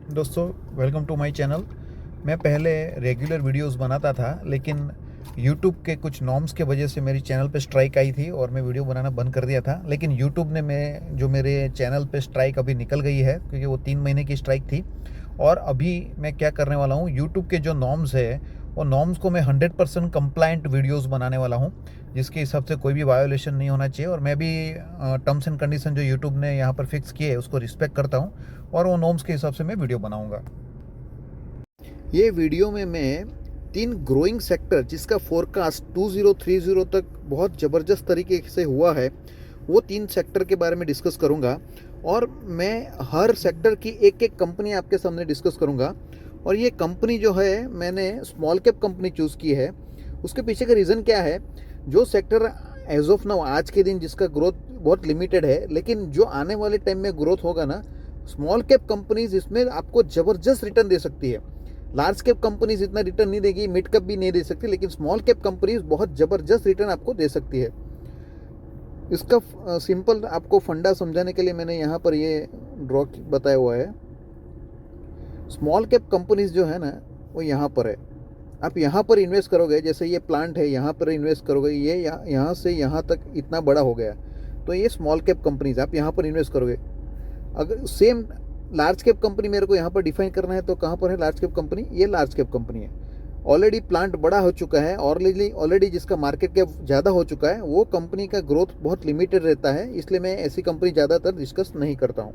दोस्तों, welcome to my channel. मैं पहले रेगुलर वीडियोस बनाता था, लेकिन यूट्यूब के कुछ नॉर्म्स के वजह से मेरी चैनल पे स्ट्राइक आई थी और मैं वीडियो बनाना बंद कर दिया था। लेकिन यूट्यूब ने मेरे चैनल पे स्ट्राइक अभी निकल गई है, क्योंकि वो 3 महीने की स्ट्राइक थी। और अभी मैं क्या करने वाला हूँ, यूट्यूब के जो नॉर्म्स है वो नॉर्म्स को मैं 100% कंप्लाइंट वीडियोस बनाने वाला हूँ, जिसके हिसाब से कोई भी वायोलेशन नहीं होना चाहिए। और मैं भी टर्म्स एंड कंडीशन जो यूट्यूब ने यहाँ पर फिक्स किए है उसको रिस्पेक्ट करता हूँ, और वो नॉर्म्स के हिसाब से मैं वीडियो बनाऊँगा। ये वीडियो में मैं 3 ग्रोइंग सेक्टर जिसका फोरकास्ट 2030 तक बहुत ज़बरदस्त तरीके से हुआ है, वो 3 सेक्टर के बारे में डिस्कस करूंगा। और मैं हर सेक्टर की एक एक कंपनी आपके सामने डिस्कस करूंगा। और ये कंपनी जो है, मैंने स्मॉल कैप कंपनी चूज़ की है। उसके पीछे का रीज़न क्या है? जो सेक्टर एज ऑफ नाउ आज के दिन जिसका ग्रोथ बहुत लिमिटेड है, लेकिन जो आने वाले टाइम में ग्रोथ होगा ना, स्मॉल कैप कंपनीज इसमें आपको ज़बरदस्त रिटर्न दे सकती है। लार्ज कैप कंपनीज इतना रिटर्न नहीं देगी, मिड कैप भी नहीं दे सकती, लेकिन स्मॉल कैप कंपनीज बहुत ज़बरदस्त रिटर्न आपको दे सकती है। इसका सिंपल आपको फंडा समझाने के लिए मैंने यहाँ पर ये ड्रॉ बताया हुआ है। स्मॉल कैप कंपनीज जो है ना, वो यहाँ पर है। आप यहाँ पर इन्वेस्ट करोगे, जैसे ये प्लांट है, यहाँ पर इन्वेस्ट करोगे, ये यहाँ से यहाँ तक इतना बड़ा हो गया, तो ये स्मॉल कैप कंपनीज आप यहाँ पर इन्वेस्ट करोगे। अगर सेम लार्ज कैप कंपनी मेरे को यहाँ पर डिफाइन करना है, तो कहाँ पर है लार्ज कैप कंपनी? ये लार्ज कैप कंपनी है। ऑलरेडी प्लांट बड़ा हो चुका है, ऑलरेडी जिसका मार्केट कैप ज़्यादा हो चुका है, वो कंपनी का ग्रोथ बहुत लिमिटेड रहता है, इसलिए मैं ऐसी कंपनी ज़्यादातर डिस्कस नहीं करता हूँ।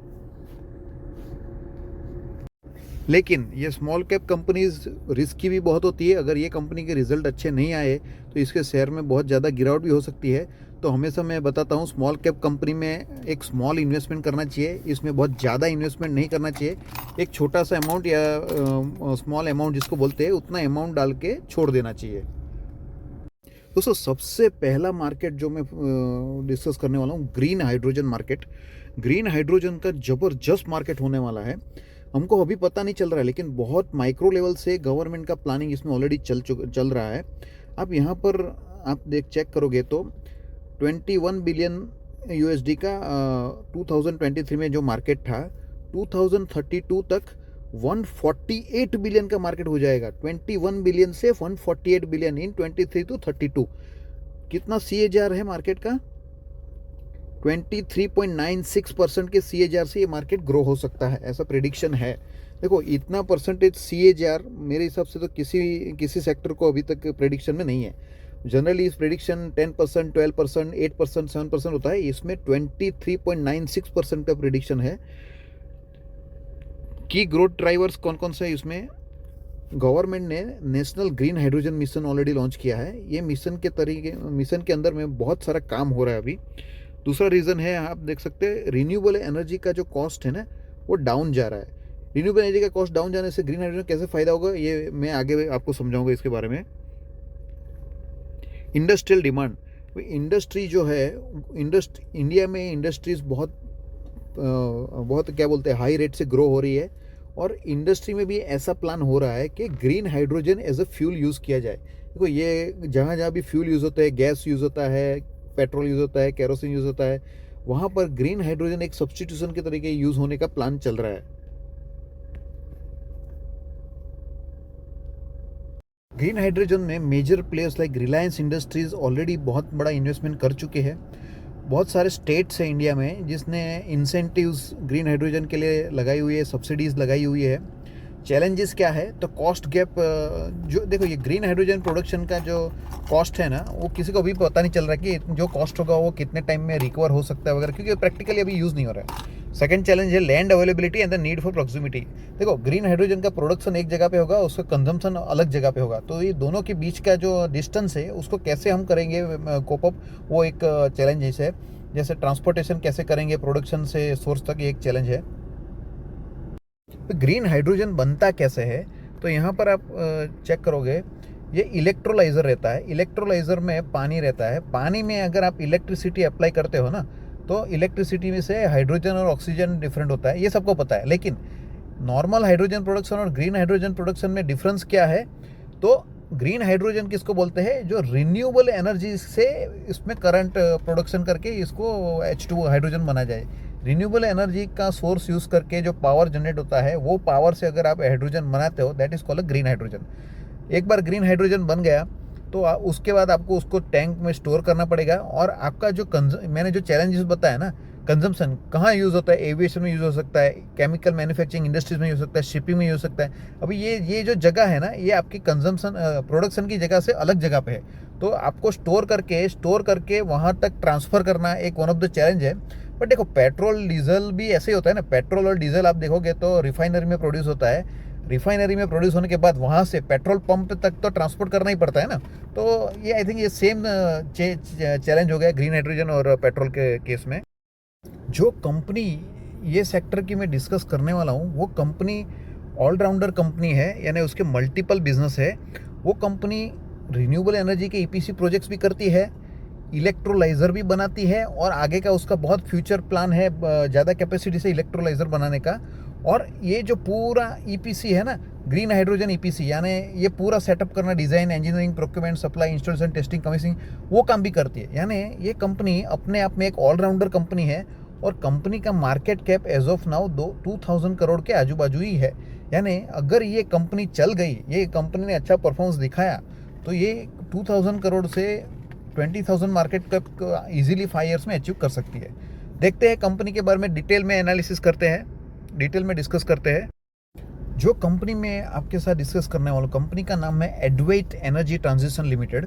लेकिन ये स्मॉल कैप कंपनीज रिस्की भी बहुत होती है। अगर ये कंपनी के रिजल्ट अच्छे नहीं आए तो इसके शेयर में बहुत ज़्यादा गिरावट भी हो सकती है। तो हमेशा मैं बताता हूँ, स्मॉल कैप कंपनी में एक स्मॉल इन्वेस्टमेंट करना चाहिए। इसमें बहुत ज़्यादा इन्वेस्टमेंट नहीं करना चाहिए। एक छोटा सा अमाउंट या स्मॉल अमाउंट जिसको बोलते हैं, उतना अमाउंट डाल के छोड़ देना चाहिए। दोस्तों, सबसे पहला मार्केट जो मैं डिस्कस करने वाला हूँ, green hydrogen market. Green hydrogen का ज़बरदस्त मार्केट होने वाला है। हमको अभी पता नहीं चल रहा है, लेकिन बहुत माइक्रो लेवल से गवर्नमेंट का प्लानिंग इसमें ऑलरेडी चल रहा है। आप यहाँ पर आप चेक करोगे तो 21 बिलियन यूएसडी का 2023 में जो मार्केट था, 2032 तक 148 बिलियन का मार्केट हो जाएगा। 21 बिलियन से 148 बिलियन इन 23 to 32। कितना CAGR है मार्केट का? 23.96% के CAGR से ये मार्केट ग्रो हो सकता है, ऐसा प्रेडिक्शन है। देखो, इतना परसेंटेज CAGR मेरे हिसाब से तो किसी सेक्टर को अभी तक प्रेडिक्शन में नहीं है। जनरली इस प्रेडिक्शन 10%, 12%, 8%, 7% होता है। इसमें 23.96% का प्रेडिक्शन है। की ग्रोथ ड्राइवर्स कौन कौन से है इसमें? गवर्नमेंट ने national green hydrogen mission already launch किया है। ये मिशन के अंदर में बहुत सारा काम हो रहा है अभी। दूसरा रीज़न है, आप देख सकते हैं, रिन्यूएबल एनर्जी का जो कॉस्ट है ना, वो डाउन जा रहा है। रिन्यूएबल एनर्जी का कॉस्ट डाउन जाने से ग्रीन हाइड्रोजन कैसे फ़ायदा होगा, ये मैं आगे आपको समझाऊंगा इसके बारे में। इंडस्ट्रियल डिमांड, इंडस्ट्री जो है, इंडिया में इंडस्ट्रीज़ बहुत क्या बोलते हैं, हाई रेट से ग्रो हो रही है। और इंडस्ट्री में भी ऐसा प्लान हो रहा है कि green hydrogen as a fuel use किया जाए। देखो, ये जहाँ जहाँ भी फ्यूल यूज़ होता है, गैस यूज़ होता है, पेट्रोल यूज़ होता है, केरोसिन यूज़ होता है, वहाँ पर ग्रीन हाइड्रोजन एक सब्स्टिट्यूशन के तरीके यूज़ होने का प्लान चल रहा है। ग्रीन हाइड्रोजन में major players like Reliance Industries already बहुत बड़ा इन्वेस्टमेंट कर चुके हैं। बहुत सारे स्टेट्स हैं इंडिया में जिसने इंसेंटिव्स ग्रीन हाइड्रोजन के लिए लगाई हुई है, सब्सिडीज़ लगाई हुई है। चैलेंजेस क्या है? तो कॉस्ट गैप। जो देखो, ये ग्रीन हाइड्रोजन प्रोडक्शन का जो कॉस्ट है ना, वो किसी को अभी पता नहीं चल रहा कि जो कॉस्ट होगा वो कितने टाइम में रिकवर हो सकता है वगैरह, क्योंकि प्रैक्टिकली अभी यूज़ नहीं हो रहा है। सेकंड चैलेंज है land availability and the need for proximity. देखो, ग्रीन हाइड्रोजन का प्रोडक्शन एक जगह पे होगा, उसका कंजम्पशन अलग जगह पे होगा, तो ये दोनों के बीच का जो डिस्टेंस है उसको कैसे हम करेंगे कोप अप, वो एक चैलेंज है। जैसे ट्रांसपोर्टेशन कैसे करेंगे प्रोडक्शन से सोर्स तक, ये एक चैलेंज है। तो ग्रीन हाइड्रोजन बनता कैसे है? तो यहाँ पर आप चेक करोगे, ये इलेक्ट्रोलाइज़र रहता है। इलेक्ट्रोलाइज़र में पानी रहता है। पानी में अगर आप इलेक्ट्रिसिटी अप्लाई करते हो ना, तो इलेक्ट्रिसिटी में से हाइड्रोजन और ऑक्सीजन डिफरेंट होता है, ये सबको पता है। लेकिन नॉर्मल हाइड्रोजन प्रोडक्शन और ग्रीन हाइड्रोजन प्रोडक्शन में डिफरेंस क्या है? तो ग्रीन हाइड्रोजन किसको बोलते हैं? जो रिन्यूएबल एनर्जी से इसमें करंट प्रोडक्शन करके इसको H2 हाइड्रोजन बना जाए। रिन्यूएबल एनर्जी का सोर्स यूज़ करके जो पावर जनरेट होता है, वो पावर से अगर आप हाइड्रोजन बनाते हो, that is called green hydrogen. एक बार ग्रीन हाइड्रोजन बन गया तो उसके बाद आपको उसको टैंक में स्टोर करना पड़ेगा। और आपका जो मैंने जो चैलेंजेस बताया ना, कंजम्पशन कहाँ यूज़ होता है, एविएशन में यूज़ हो सकता है, केमिकल मैन्युफैक्चरिंग इंडस्ट्रीज में यूज़ हो सकता है, शिपिंग में यूज़ हो सकता है। अभी ये जो जगह है ना, ये आपकी कंजम्पशन प्रोडक्शन की जगह से अलग जगह पे है, तो आपको स्टोर करके वहाँ तक ट्रांसफ़र करना एक वन ऑफ द चैलेंज है। बट देखो, पेट्रोल डीजल भी ऐसे ही होता है ना। पेट्रोल और डीजल आप देखोगे तो रिफाइनरी में प्रोड्यूस होता है, रिफाइनरी में प्रोड्यूस होने के बाद वहाँ से पेट्रोल पंप तक तो ट्रांसपोर्ट करना ही पड़ता है ना। तो ये आई थिंक ये सेम चैलेंज हो गया ग्रीन हाइड्रोजन और पेट्रोल के केस में। जो कंपनी ये सेक्टर की मैं डिस्कस करने वाला हूँ, वो कंपनी ऑलराउंडर कंपनी है, यानी उसके मल्टीपल बिजनेस है। वो कंपनी रिन्यूएबल एनर्जी के ईपीसी प्रोजेक्ट्स भी करती है, इलेक्ट्रोलाइज़र भी बनाती है, और आगे का उसका बहुत फ्यूचर प्लान है ज़्यादा कैपेसिटी से इलेक्ट्रोलाइज़र बनाने का। और ये जो पूरा ईपीसी है ना, ग्रीन हाइड्रोजन ईपीसी, यानी ये पूरा सेटअप करना, design, engineering, procurement, supply, installation, testing, commissioning, वो काम भी करती है। यानी ये कंपनी अपने आप में एक ऑलराउंडर कंपनी है। और कंपनी का market cap as of now 2000 crore के आजू बाजू ही है। यानी अगर ये कंपनी चल गई, ये कंपनी ने अच्छा परफॉर्मेंस दिखाया, तो ये 2000 करोड़ से 20,000 मार्केट कैप इजीली 5 ईयर्स में अचीव कर सकती है। देखते हैं कंपनी के बारे में डिटेल में एनालिसिस करते हैं, डिटेल में डिस्कस करते हैं। जो कंपनी में आपके साथ डिस्कस करने वाला कंपनी का नाम है Advait energy transition limited.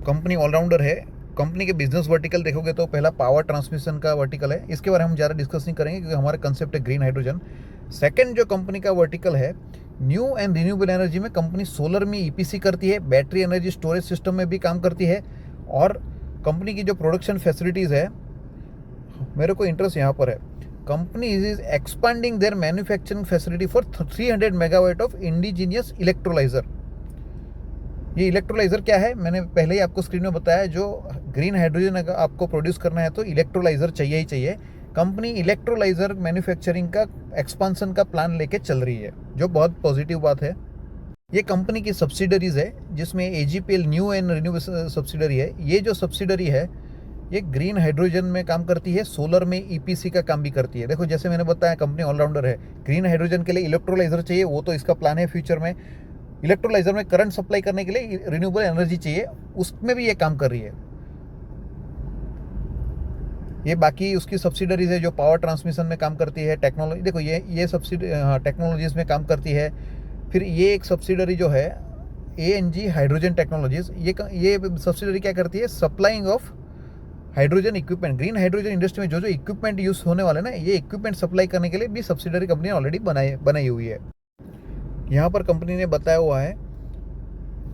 Company all rounder है। कंपनी के बिजनेस वर्टिकल देखोगे तो पहला पावर ट्रांसमिशन का वर्टिकल है, इसके बारे में हम ज़्यादा डिस्कस नहीं करेंगे क्योंकि हमारा कंसेप्ट है ग्रीन हाइड्रोजन। सेकंड जो कंपनी का वर्टिकल है, न्यू एंड रिन्यूएबल एनर्जी में कंपनी सोलर में ईपीसी करती है, बैटरी एनर्जी स्टोरेज सिस्टम में भी काम करती है। और कंपनी की जो प्रोडक्शन फैसिलिटीज़ है, मेरे को इंटरेस्ट यहाँ पर है, company is expanding there manufacturing facility for 300 megawatt of indigenous electrolyser. ये इलेक्ट्रोलाइजर क्या है, मैंने पहले ही आपको स्क्रीन में बताया। जो ग्रीन हाइड्रोजन अगर आपको प्रोड्यूस करना है तो इलेक्ट्रोलाइजर चाहिए ही चाहिए। कंपनी इलेक्ट्रोलाइजर मैन्युफैक्चरिंग का एक्सपांसन का प्लान लेके चल रही है, जो बहुत पॉजिटिव बात है। ये कंपनी की सब्सिडरीज है, जिसमें एजीपीएल न्यू एंड रिन्यूएबल सब्सिडरी है। ये जो सब्सिडरी है, ये ग्रीन हाइड्रोजन में काम करती है, सोलर में ईपीसी का काम भी करती है। देखो, जैसे मैंने बताया, कंपनी ऑलराउंडर है। ग्रीन हाइड्रोजन के लिए इलेक्ट्रोलाइजर चाहिए, वो तो इसका प्लान है फ्यूचर में। इलेक्ट्रोलाइजर में करंट सप्लाई करने के लिए रिन्यूएबल एनर्जी चाहिए, उसमें भी ये काम कर रही है। ये बाकी उसकी सब्सिडरीज है जो पावर ट्रांसमिशन में काम करती है, टेक्नोलॉजी, देखो ये टेक्नोलॉजीज में काम करती है। फिर ये एक सब्सिडरी जो है एएनजी हाइड्रोजन टेक्नोलॉजीज, ये सब्सिडरी क्या करती है, supplying of hydrogen equipment. Green hydrogen industry में जो जो इक्विपमेंट यूज होने वाले ना, ये इक्विपमेंट सप्लाई करने के लिए भी सब्सिडरी कंपनी ऑलरेडी बनाई हुई है। यहाँ पर कंपनी ने बताया हुआ है,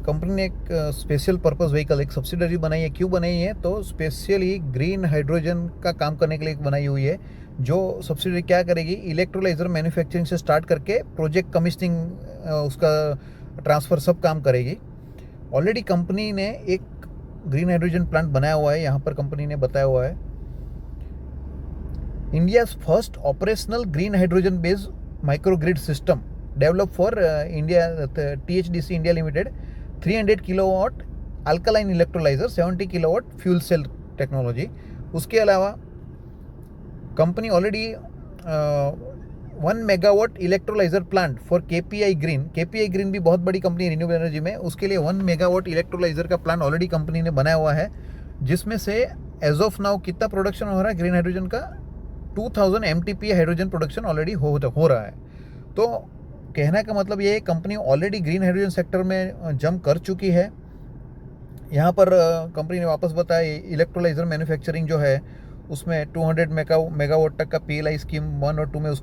कंपनी ने एक स्पेशल पर्पस व्हीकल, एक सब्सिडरी बनाई है। क्यों बनाई है, तो स्पेशली ग्रीन हाइड्रोजन का काम करने के लिए बनाई हुई है। जो सब्सिडरी क्या करेगी, इलेक्ट्रोलाइजर मैन्युफैक्चरिंग से स्टार्ट करके प्रोजेक्ट कमीशनिंग, उसका ट्रांसफ़र, सब काम करेगी। ऑलरेडी कंपनी ने एक ग्रीन हाइड्रोजन प्लांट बनाया हुआ है, यहाँ पर कंपनी ने बताया हुआ है। India's first operational green hydrogen based microgrid system develop for India, THDC India limited, 300 kilowatt alkaline electrolyser, 70 kilowatt fuel cell technology. उसके अलावा company already 1 megawatt electrolyser plant for KPI green भी बहुत बड़ी कंपनी है रिन्यूएबल एनर्जी में। उसके लिए 1 megawatt electrolyser का प्लांट ऑलरेडी कंपनी ने बनाया हुआ है, जिसमें से एज ऑफ नाउ कितना प्रोडक्शन हो रहा है ग्रीन हाइड्रोजन का, 2000 MTPA हाइड्रोजन प्रोडक्शन ऑलरेडी हो रहा है। तो कहने का मतलब ये है, company already green hydrogen sector में जंप कर चुकी है। यहाँ पर कंपनी ने वापस बताया, इलेक्ट्रोलाइजर मैन्युफैक्चरिंग जो है उसमें 200 मेगावाट तक का PLI स्कीम 1 और 2 में उस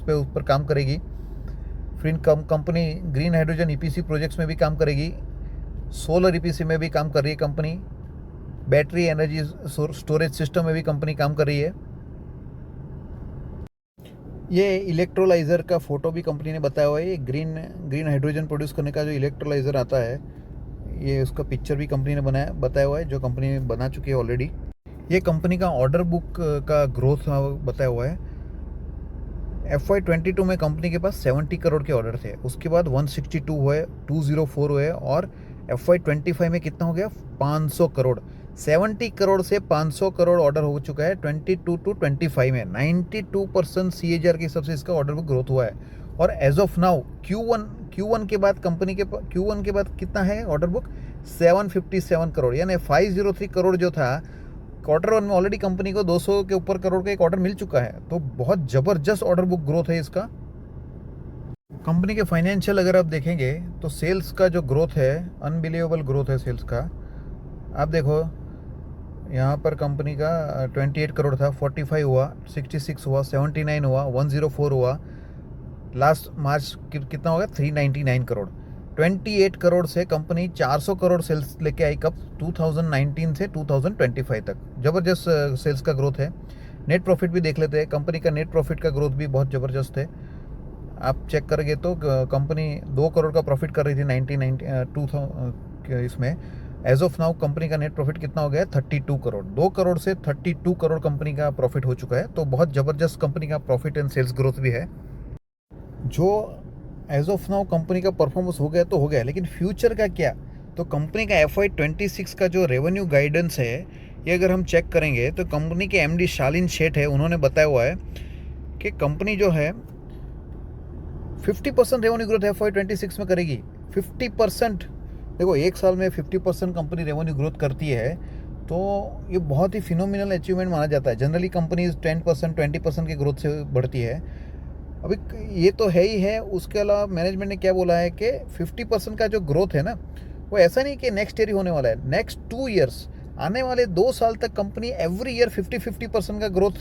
पर काम करेगी। फिर company green hydrogen EPC projects में भी काम करेगी, सोलर EPC में भी काम कर रही है company, battery energy storage system में भी कंपनी काम कर रही है। ये इलेक्ट्रोलाइज़र का फ़ोटो भी कंपनी ने बताया हुआ है। ये ग्रीन हाइड्रोजन प्रोड्यूस करने का जो इलेक्ट्रोलाइज़र आता है, ये उसका पिक्चर भी कंपनी ने बताया हुआ है, जो कंपनी बना चुकी है ऑलरेडी। ये कंपनी का ऑर्डर बुक का ग्रोथ बताया हुआ है। FY22 में कंपनी के पास 70 करोड़ के ऑर्डर थे, उसके बाद 162 हुए, 204 हुए, और FY25 में कितना हो गया, 500 करोड़। 70 करोड़ से 500 करोड़ ऑर्डर हो चुका है 22 टू 25 में। 92% CAGR के हिसाब से इसका ऑर्डर बुक ग्रोथ हुआ है। और एज ऑफ नाउ Q1 के बाद कंपनी के Q1 के बाद कितना है ऑर्डर बुक? 757 करोड़, यानी 503 करोड़ जो था क्वार्टर वन में ऑलरेडी कंपनी को 200 के ऊपर करोड़ का एक ऑर्डर मिल चुका है। तो बहुत ज़बरदस्त ऑर्डर बुक ग्रोथ है इसका। कंपनी के फाइनेंशियल अगर आप देखेंगे तो सेल्स का जो ग्रोथ है, अनबिलीवेबल ग्रोथ है सेल्स का। आप देखो यहाँ पर कंपनी का 28 करोड़ था, 45 हुआ, 66 हुआ, 79 हुआ, 104 हुआ, लास्ट मार्च कितना होगा? 399 करोड़। 28 करोड़ से कंपनी 400 करोड़ सेल्स लेके आई कब? 2019 से 2025 तक। ज़बरदस्त सेल्स का ग्रोथ है। नेट प्रॉफिट भी देख लेते हैं। कंपनी का नेट प्रॉफिट का ग्रोथ भी बहुत ज़बरदस्त है। आप चेक करेंगे तो कंपनी 2 करोड़ का प्रॉफिट कर रही थी 2000 इसमें। एज ऑफ नाउ कंपनी का नेट प्रॉफिट कितना हो गया है? 32 करोड़। 2 करोड़ से 32 करोड़ कंपनी का प्रॉफिट हो चुका है। तो बहुत ज़बरदस्त कंपनी का प्रॉफिट एंड सेल्स ग्रोथ भी है। जो एज ऑफ नाउ कंपनी का परफॉर्मेंस हो गया तो हो गया, लेकिन फ्यूचर का क्या? तो कंपनी का FY26 का जो रेवेन्यू गाइडेंस है, ये अगर हम चेक करेंगे तो कंपनी के MD शालिन शेठ है, उन्होंने बताया हुआ है कि कंपनी जो है 50% रेवेन्यू ग्रोथ FY26 में करेगी। 50%। देखो, एक साल में 50% कंपनी रेवेन्यू ग्रोथ करती है तो ये बहुत ही फिनोमिनल अचीवमेंट माना जाता है। जनरली कंपनी 10% 20% की ग्रोथ से बढ़ती है। अभी ये तो है ही है। उसके अलावा मैनेजमेंट ने क्या बोला है कि 50% का जो ग्रोथ है ना, वो ऐसा नहीं कि नेक्स्ट ईयर ही होने वाला है। नेक्स्ट 2 ईयर्स, आने वाले 2 साल तक कंपनी एवरी ईयर 50% का ग्रोथ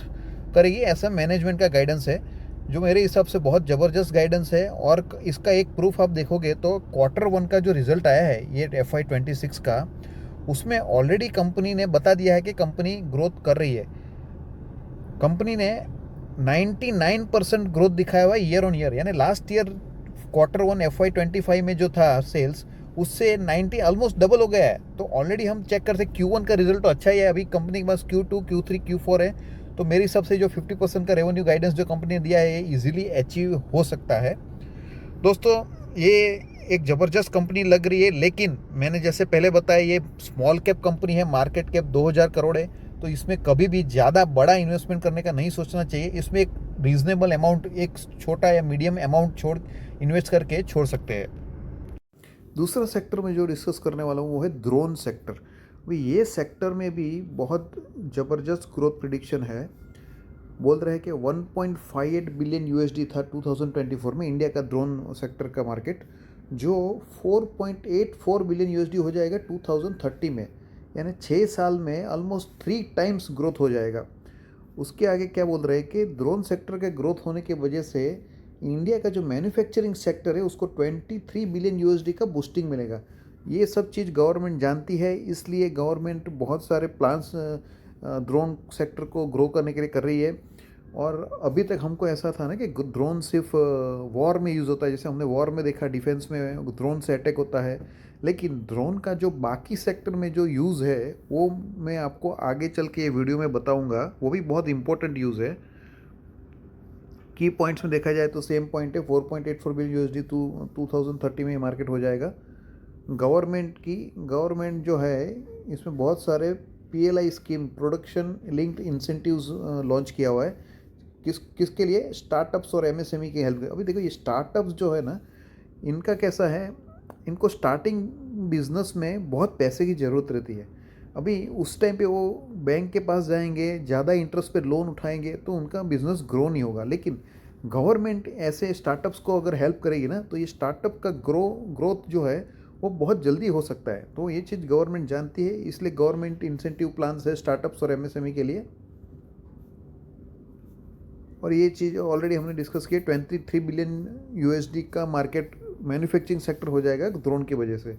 करेगी, ऐसा मैनेजमेंट का गाइडेंस है, जो मेरे हिसाब से बहुत ज़बरदस्त गाइडेंस है। और इसका एक प्रूफ आप देखोगे तो Q1 का जो रिजल्ट आया है ये FY26 का, उसमें ऑलरेडी कंपनी ने बता दिया है कि कंपनी ग्रोथ कर रही है। कंपनी ने 99% ग्रोथ दिखाया हुआ है ईयर ऑन ईयर। यानी लास्ट ईयर Q1 FY25 में जो था सेल्स, उससे 90 ऑलमोस्ट डबल हो गया है। तो ऑलरेडी हम चेक करते Q1 का रिजल्ट तो अच्छा ही है। अभी कंपनी के पास Q2 Q3 Q4 है। तो मेरे हिसाब से जो 50% का रेवेन्यू गाइडेंस जो कंपनी ने दिया है, ये इजीली अचीव हो सकता है। दोस्तों, ये एक ज़बरदस्त कंपनी लग रही है, लेकिन मैंने जैसे पहले बताया, ये स्मॉल कैप कंपनी है, मार्केट कैप 2000 करोड़ है। तो इसमें कभी भी ज़्यादा बड़ा इन्वेस्टमेंट करने का नहीं सोचना चाहिए। इसमें एक रीजनेबल अमाउंट, एक छोटा या मीडियम अमाउंट इन्वेस्ट करके छोड़ सकते हैं। दूसरा सेक्टर में जो डिस्कस करने वाला हूँ वो है ड्रोन सेक्टर। अभी ये सेक्टर में भी बहुत ज़बरदस्त ग्रोथ प्रिडिक्शन है। बोल रहे हैं कि 1.58 बिलियन USD था 2024 में इंडिया का ड्रोन सेक्टर का मार्केट, जो 4.84 बिलियन USD हो जाएगा 2030 में। यानी 6 साल में ऑलमोस्ट 3 टाइम्स ग्रोथ हो जाएगा। उसके आगे क्या बोल रहे हैं कि ड्रोन सेक्टर के ग्रोथ होने की वजह से इंडिया का जो मैन्युफैक्चरिंग सेक्टर है उसको 23 बिलियन USD का बूस्टिंग मिलेगा। ये सब चीज़ गवर्नमेंट जानती है, इसलिए गवर्नमेंट बहुत सारे प्लान्स ड्रोन सेक्टर को ग्रो करने के लिए कर रही है। और अभी तक हमको ऐसा था ना कि ड्रोन सिर्फ वॉर में यूज़ होता है, जैसे हमने वॉर में देखा डिफेंस में ड्रोन से अटैक होता है। लेकिन ड्रोन का जो बाकी सेक्टर में जो यूज़ है वो मैं आपको आगे चल के ये वीडियो में बताऊंगा। वो भी बहुत इंपॉर्टेंट यूज़ है। की पॉइंट्स में देखा जाए तो सेम पॉइंट है, 4.84 बिलियन USD 2030 में मार्केट हो जाएगा। गवर्नमेंट जो है इसमें बहुत सारे PLI scheme, production linked incentives launch किया हुआ है। किसके लिए? स्टार्टअप्स और MSME की हेल्प। अभी देखो, ये स्टार्टअप्स जो है ना, इनका कैसा है, इनको स्टार्टिंग बिजनेस में बहुत पैसे की ज़रूरत रहती है। अभी उस टाइम पे वो बैंक के पास जाएंगे, ज़्यादा इंटरेस्ट पे लोन उठाएंगे तो उनका बिजनेस ग्रो नहीं होगा। लेकिन गवर्नमेंट ऐसे स्टार्टअप्स को अगर हेल्प करेगी ना, तो ये स्टार्टअप का ग्रोथ जो है वो बहुत जल्दी हो सकता है। तो ये चीज़ गवर्नमेंट जानती है, इसलिए गवर्नमेंट इंसेंटिव प्लान्स है स्टार्टअप्स और MSME के लिए। और ये चीज़ ऑलरेडी हमने डिस्कस की, 23 बिलियन USD का मार्केट मैन्युफैक्चरिंग सेक्टर हो जाएगा ड्रोन की वजह से।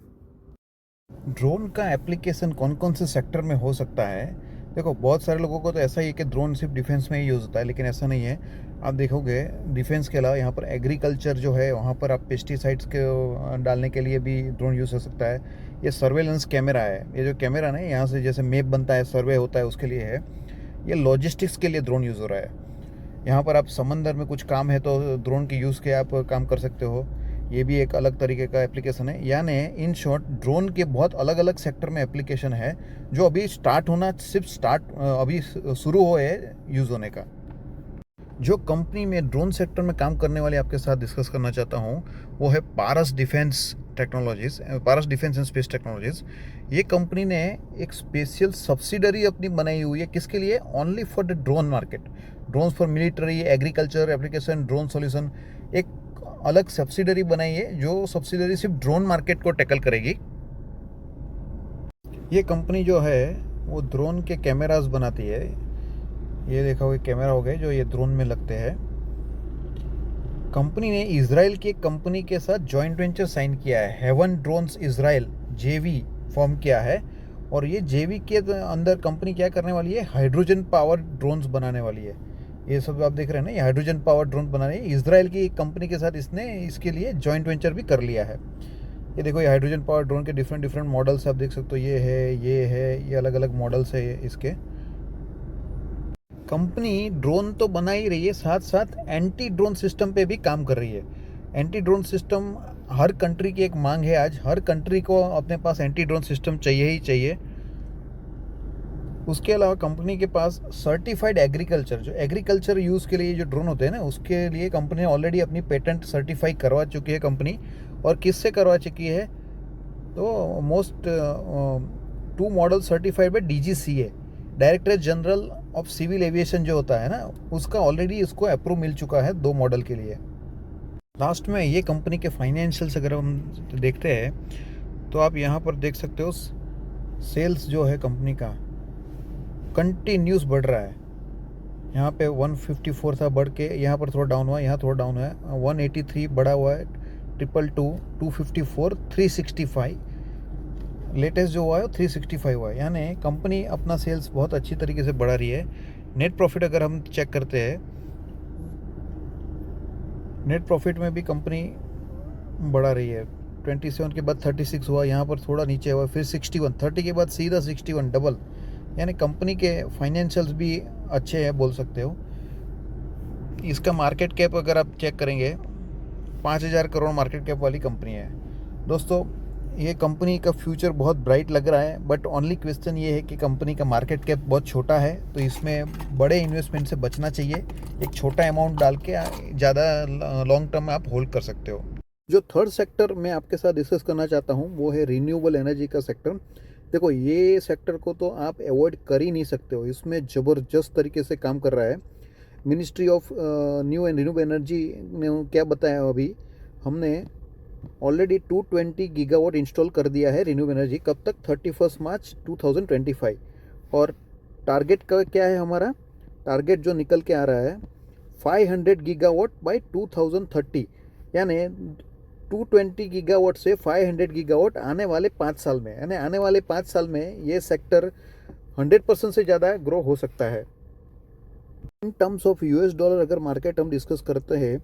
ड्रोन का एप्लीकेशन कौन कौन से सेक्टर में हो सकता है? देखो, बहुत सारे लोगों को तो ऐसा ही है कि ड्रोन सिर्फ डिफेंस में ही यूज़ होता है, लेकिन ऐसा नहीं है। आप देखोगे डिफेंस के अलावा यहाँ पर एग्रीकल्चर जो है, वहाँ पर आप पेस्टिसाइड्स के डालने के लिए भी ड्रोन यूज़ हो सकता है। ये सर्वेलेंस कैमरा है, ये जो कैमरा ना यहाँ से जैसे मैप बनता है, सर्वे होता है, उसके लिए है। ये लॉजिस्टिक्स के लिए ड्रोन यूज़ हो रहा है। यहाँ पर आप समंदर में कुछ काम है तो ड्रोन के यूज़ के आप काम कर सकते हो। ये भी एक अलग तरीके का एप्लीकेशन है। यानी इन शॉर्ट ड्रोन के बहुत अलग अलग सेक्टर में एप्लीकेशन है जो अभी स्टार्ट होना, सिर्फ अभी शुरू हुए यूज़ होने का। जो कंपनी में ड्रोन सेक्टर में काम करने वाले आपके साथ डिस्कस करना चाहता हूँ वो है Paras defence technologies, Paras defence and space technologies. ये कंपनी ने एक स्पेशल सब्सिडरी अपनी बनाई हुई है, किसके लिए? Only for the drone market, drones for military, agriculture application, drone solution. एक अलग सब्सिडरी बनाई है जो सब्सिडरी सिर्फ ड्रोन मार्केट को टैकल करेगी। ये कंपनी जो है वो ड्रोन के कैमरास बनाती है। ये देखा हुआ कैमरा हो गए जो ये ड्रोन में लगते हैं। कंपनी ने इजराइल की एक कंपनी के साथ जॉइंट वेंचर साइन किया है, हेवन ड्रोन्स इजराइल जेवी फॉर्म किया है। और ये जेवी के अंदर कंपनी क्या करने वाली है? हाइड्रोजन पावर ड्रोन्स बनाने वाली है। ये सब आप देख रहे हैं ना, ये हाइड्रोजन पावर ड्रोन बना रही है। इजराइल की कंपनी के साथ इसने इसके लिए जॉइंट वेंचर भी कर लिया है। ये देखो, ये हाइड्रोजन पावर ड्रोन के डिफरेंट मॉडल्स आप देख सकते हो। ये अलग अलग मॉडल्स है इसके। कंपनी ड्रोन तो बना ही रही है, साथ साथ एंटी ड्रोन सिस्टम पे भी काम कर रही है। एंटी ड्रोन सिस्टम हर कंट्री की एक मांग है। आज हर कंट्री को अपने पास एंटी ड्रोन सिस्टम चाहिए ही चाहिए। उसके अलावा कंपनी के पास सर्टिफाइड एग्रीकल्चर, जो एग्रीकल्चर यूज़ के लिए जो ड्रोन होते हैं ना, उसके लिए कंपनी ने ऑलरेडी अपनी पेटेंट सर्टिफाई करवा चुकी है कंपनी। और किससे करवा चुकी है? तो most 2 model certified by DGCA, director general of civil aviation जो होता है ना, उसका ऑलरेडी इसको अप्रूव मिल चुका है 2 मॉडल के लिए। लास्ट में ये कंपनी के फाइनेंशियल्स अगर हम देखते हैं तो आप यहाँ पर देख सकते हो सेल्स जो है कंपनी का कंटिन्यूस बढ़ रहा है। यहाँ पे 154 था, बढ़ के यहाँ पर थोड़ा डाउन हुआ, यहाँ थोड़ा डाउन हुआ है। 183 बढ़ा हुआ है, 222, 254, 365, लेटेस्ट जो हुआ है 365 हुआ है। यानी कंपनी अपना सेल्स बहुत अच्छी तरीके से बढ़ा रही है। नेट प्रॉफिट अगर हम चेक करते हैं, नेट प्रॉफिट में भी कंपनी बढ़ा रही है। 27 के बाद 36 हुआ, यहाँ पर थोड़ा नीचे हुआ, फिर 61, 30 के बाद सीधा 61, डबल। यानी कंपनी के फाइनेंशियल्स भी अच्छे हैं बोल सकते हो। इसका मार्केट कैप अगर आप चेक करेंगे, 5000 करोड़ मार्केट कैप वाली कंपनी है। दोस्तों, ये कंपनी का फ्यूचर बहुत ब्राइट लग रहा है, बट ओनली क्वेश्चन ये है कि कंपनी का मार्केट कैप बहुत छोटा है, तो इसमें बड़े इन्वेस्टमेंट से बचना चाहिए। एक छोटा अमाउंट डाल के ज़्यादा लॉन्ग टर्म में आप होल्ड कर सकते हो। जो थर्ड सेक्टर मैं आपके साथ डिस्कस करना चाहता हूँ वो है रिन्यूएबल एनर्जी का सेक्टर। देखो, ये सेक्टर को तो आप अवॉइड कर ही नहीं सकते हो, इसमें ज़बरदस्त तरीके से काम कर रहा है। Ministry of new and renewable energy ने क्या बताया, अभी हमने ऑलरेडी 220 गीगावाट इंस्टॉल कर दिया है रिन्यूएबल एनर्जी। कब तक? 31 मार्च 2025। और टारगेट का क्या है हमारा? टारगेट जो निकल के आ रहा है 500 गीगावाट बाय 2030। यानी 220 गीगावाट से 500 गीगावाट आने वाले 5 साल में। यानी आने वाले 5 साल में ये सेक्टर 100% से ज़्यादा ग्रो हो सकता है। इन टर्म्स ऑफ $, अगर मार्केट हम डिस्कस करते हैं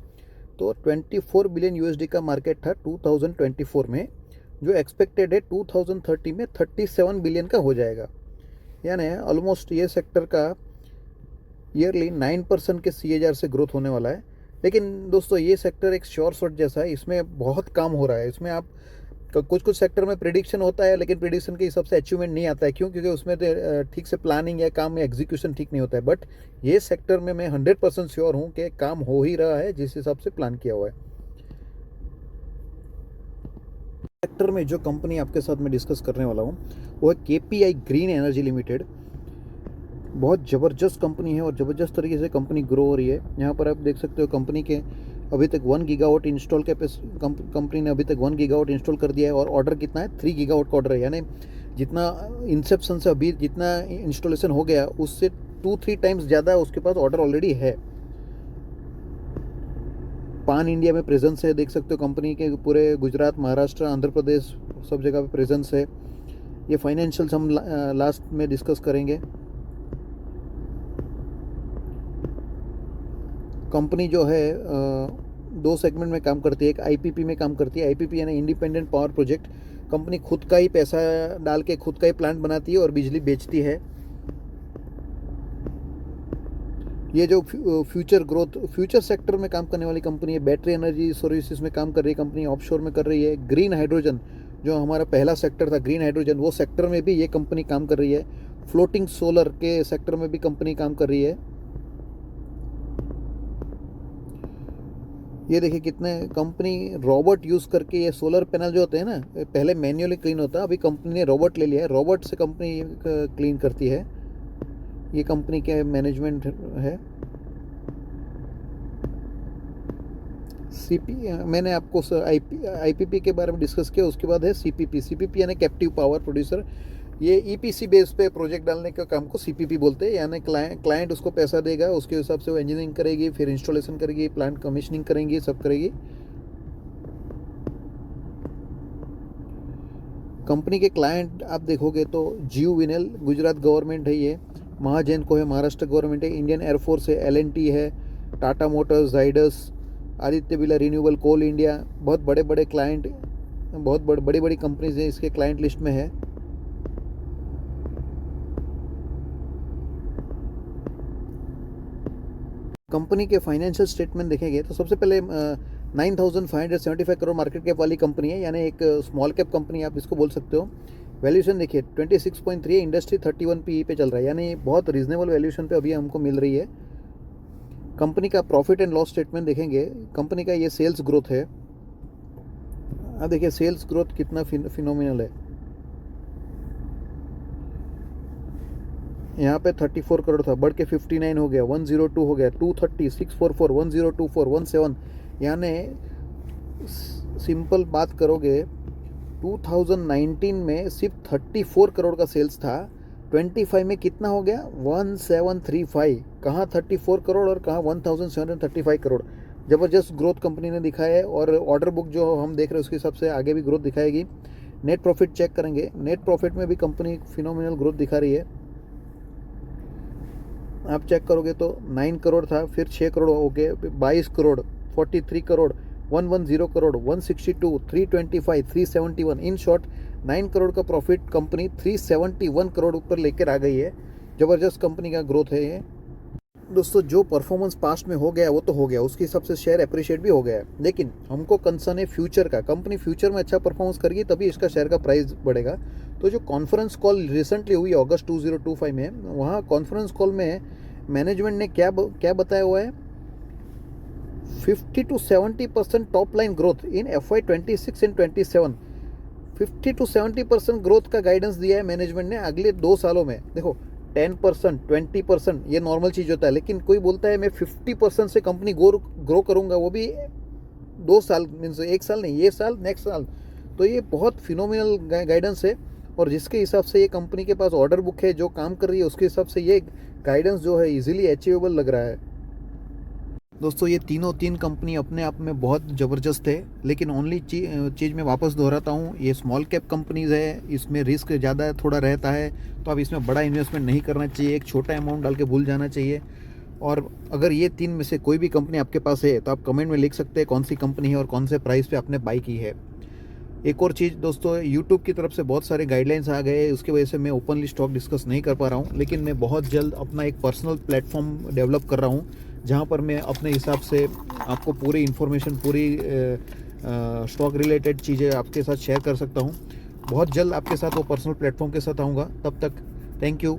तो 24 बिलियन USD का मार्केट था 2024 में, जो एक्सपेक्टेड है 2030 में 37 बिलियन का हो जाएगा। यानी ऑलमोस्ट ये सेक्टर का ईयरली 9% के CAGR से ग्रोथ होने वाला है। लेकिन दोस्तों, ये सेक्टर एक श्योर शॉट जैसा है, इसमें बहुत काम हो रहा है। इसमें आप कुछ सेक्टर में प्रेडिक्शन होता है, लेकिन प्रेडिक्शन के हिसाब से अचीवमेंट नहीं आता है। क्यों? क्योंकि उसमें ठीक से प्लानिंग या काम में एग्जीक्यूशन ठीक नहीं होता है। बट ये सेक्टर में मैं 100% श्योर हूँ कि काम हो ही रहा है जिस हिसाब से प्लान किया हुआ है। सेक्टर में जो कंपनी आपके साथ मैं डिस्कस करने वाला हूँ वो है KPI ग्रीन एनर्जी लिमिटेड। बहुत ज़बरदस्त कंपनी है और ज़बरदस्त तरीके से कंपनी ग्रो हो रही है। यहाँ पर आप देख सकते हो कंपनी के अभी तक 1 गीगावाट इंस्टॉल कंपनी ने अभी तक 1 गीगावाट इंस्टॉल कर दिया है। और ऑर्डर कितना है? 3 गीगावाट का ऑर्डर है। यानी जितना इंसेप्शन से अभी जितना इंस्टॉलेशन हो गया उससे 2-3 टाइम्स ज़्यादा उसके पास ऑर्डर ऑलरेडी है। पान इंडिया में प्रेजेंस है, देख सकते हो कंपनी के पूरे गुजरात, महाराष्ट्र, आंध्र प्रदेश सब जगह पे प्रेजेंस है। ये फाइनेंशियल्स हम लास्ट में डिस्कस करेंगे। कंपनी जो है 2 सेगमेंट में काम करती है। एक IPP में काम करती है। IPP यानी इंडिपेंडेंट पावर प्रोजेक्ट। कंपनी खुद का ही पैसा डाल के खुद का ही प्लांट बनाती है और बिजली बेचती है। ये जो फ्यूचर ग्रोथ, फ्यूचर सेक्टर में काम करने वाली कंपनी है, बैटरी एनर्जी सर्विसेज में काम कर रही है कंपनी, ऑफशोर में कर रही है। ग्रीन हाइड्रोजन, जो हमारा पहला सेक्टर था ग्रीन हाइड्रोजन, वो सेक्टर में भी ये कंपनी काम कर रही है। फ्लोटिंग सोलर के सेक्टर में भी कंपनी काम कर रही है। ये देखिए कितने कंपनी रोबोट यूज़ करके, ये सोलर पैनल जो होते हैं ना, पहले मैन्युअली क्लीन होता, अभी कंपनी ने रोबोट ले लिया है, रोबोट से कंपनी क्लीन करती है। ये कंपनी के मैनेजमेंट है। सीपी, मैंने आपको आईपीपी के बारे में डिस्कस किया। उसके बाद है सीपीपी। सीपीपी यानी कैप्टिव पावर प्रोड्यूसर। ये ईपीसी बेस पे प्रोजेक्ट डालने के काम को सीपीपी बोलते हैं, यानी क्लाइंट उसको पैसा देगा, उसके हिसाब से वो इंजीनियरिंग करेगी, फिर इंस्टॉलेशन करेगी, प्लांट कमीशनिंग करेंगी, सब करेगी। कंपनी के क्लाइंट आप देखोगे तो जीयूविनएल गुजरात गवर्नमेंट है, ये महाजन को है महाराष्ट्र गवर्नमेंट है, इंडियन एयरफोर्स है, एलएनटी है, टाटा मोटर्स, जाइडस, आदित्य बिरला रिन्यूएबल कोल इंडिया, बहुत बड़े बड़े क्लाइंट, बहुत बड़ी बड़ी कंपनीज हैं इसके क्लाइंट लिस्ट में है। कंपनी के फाइनेंशियल स्टेटमेंट देखेंगे तो सबसे पहले 9,575 करोड़ मार्केट कैप वाली कंपनी है, यानी एक स्मॉल कैप कंपनी आप इसको बोल सकते हो। वैल्यूएशन देखिए 26.3 है, इंडस्ट्री 31 पीई पे चल रहा है, यानी बहुत रीजनेबल वैल्यूएशन पे अभी हमको मिल रही है। कंपनी का प्रॉफिट एंड लॉस स्टेटमेंट देखेंगे, कंपनी का ये सेल्स ग्रोथ है। अब देखिए सेल्स ग्रोथ कितना फिनोमिनल है। यहाँ पे 34 करोड़ था, बढ़ के 59 हो गया, 102 हो गया, 230, 644, 1024, 17, यानी सिंपल बात करोगे 2019 में सिर्फ 34 करोड़ का सेल्स था, 25 में कितना हो गया 1735। कहाँ 34 करोड़ और कहाँ 1735 करोड़। ज़बरदस्त ग्रोथ कंपनी ने दिखाया है, और ऑर्डर बुक जो हम देख रहे हैं उसके हिसाब से आगे भी ग्रोथ दिखाएगी। नेट प्रॉफिट चेक करेंगे, नेट प्रॉफिट में भी कंपनी फिनोमिनल ग्रोथ दिखा रही है। आप चेक करोगे तो 9 करोड़ था, फिर 6 करोड़ हो गए, 22 करोड़, 43 करोड़, 110 करोड़, 162, 325, 371। इन शॉर्ट 9 करोड़ का प्रॉफिट कंपनी 371 करोड़ ऊपर लेकर आ गई है। ज़बरदस्त कंपनी का ग्रोथ है ये। दोस्तों जो परफॉर्मेंस पास्ट में हो गया वो तो हो गया, उसके हिसाब से शेयर अप्रिशिएट भी हो गया है, लेकिन हमको कंसर्न है फ्यूचर का। कंपनी फ्यूचर में अच्छा परफॉर्मेंस करेगी तभी इसका शेयर का प्राइस बढ़ेगा। तो जो कॉन्फ्रेंस कॉल रिसेंटली हुई अगस्त 2025 में, वहाँ कॉन्फ्रेंस कॉल में मैनेजमेंट ने क्या बताया हुआ है, 50 to 70% top line growth in FY 26 and 27। 50 to 70% growth का गाइडेंस दिया है मैनेजमेंट ने अगले 2 सालों में। देखो 10%, 20% ये नॉर्मल चीज़ होता है, लेकिन कोई बोलता है मैं 50% से कंपनी ग्रो करूँगा, वो भी 2 साल, मीन्स 1 साल नहीं, ये साल नेक्स्ट साल। तो ये बहुत फिनोमिनल गाइडेंस है, और जिसके हिसाब से ये कंपनी के पास ऑर्डर बुक है, जो काम कर रही है, उसके हिसाब से ये गाइडेंस जो है इजीली अचीवेबल लग रहा है। दोस्तों ये तीन कंपनी अपने आप में बहुत ज़बरदस्त है, लेकिन ओनली चीज़ मैं वापस दोहराता हूँ, ये स्मॉल कैप कंपनीज़ है, इसमें रिस्क ज़्यादा थोड़ा रहता है, तो आप इसमें बड़ा इन्वेस्टमेंट नहीं करना चाहिए, एक छोटा अमाउंट डाल के भूल जाना चाहिए। और अगर ये 3 में से कोई भी कंपनी आपके पास है तो आप कमेंट में लिख सकते हैं कौन सी कंपनी है और कौन से प्राइस पे आपने बाई की है। एक और चीज़ दोस्तों, यूट्यूब की तरफ से बहुत सारे गाइडलाइंस आ गए, उसकी वजह से मैं ओपनली स्टॉक डिस्कस नहीं कर पा रहा हूँ, लेकिन मैं बहुत जल्द अपना एक पर्सनल प्लेटफॉर्म डेवलप कर रहा हूँ, जहाँ पर मैं अपने हिसाब से आपको पूरी इन्फॉर्मेशन, पूरी स्टॉक रिलेटेड चीज़ें आपके साथ शेयर कर सकता हूँ। बहुत जल्द आपके साथ वो पर्सनल प्लेटफॉर्म के साथ आऊँगा। तब तक थैंक यू।